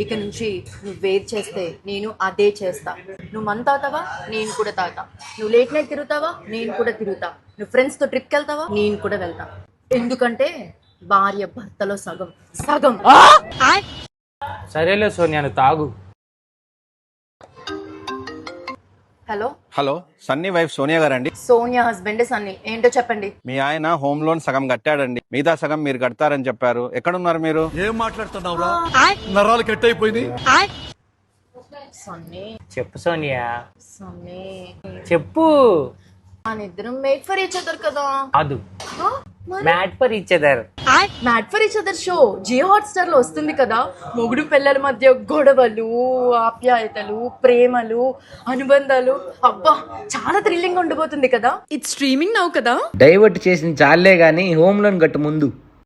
ఇక నుంచి నువ్వేది చేస్తే నేను అదే చేస్తా. నువ్వు మందు తాగుతావా, నేను కూడా తాగుతా. నువ్వు లేట్ నైట్ తిరుగుతావా, నేను కూడా తిరుగుతా. నువ్వు ఫ్రెండ్స్తో ట్రిప్కి వెళ్తావా, నేను కూడా వెళ్తా. ఎందుకంటే భార్య భర్తలో సగం సగం. సరేలే సోనియా, నువ్వు తాగు. Hello, hello, Sunny wife Sonia గారండి. సోనియా హస్బెండ్ సన్నీ. ఏంటో చెప్పండి. మీ ఆయన హోమ్ లోన్ సగం కట్టాడండి, మిగతా సగం మీరు కడతారని చెప్పారు. ఎక్కడున్నారు మీరు? ఏం మాట్లాడుతున్నావురా? నరాలు కట్ అయిపోయింది. సన్నీ, చెప్పు సోనియా, సన్నీ, చెప్పు. మన ఇద్దరం మేడ్ ఫర్ ఈచ్ అదర్ కదా. కాదు, mad for each other. Mad for each other show Jio Hotstar లో వస్తుంది కదా. మొగుడు పిల్లల మధ్య గొడవలు, ఆప్యాయతలు, ప్రేమలు, అనుబంధాలు. అబ్బా, చాలా థ్రిల్లింగ్ ఉండబోతుంది కదా. ఇట్స్ స్ట్రీమింగ్ నౌ కదా. డైవర్ట్ చేసిన చాలే గాని హోమ్ లోన్ కట్టు ముందు.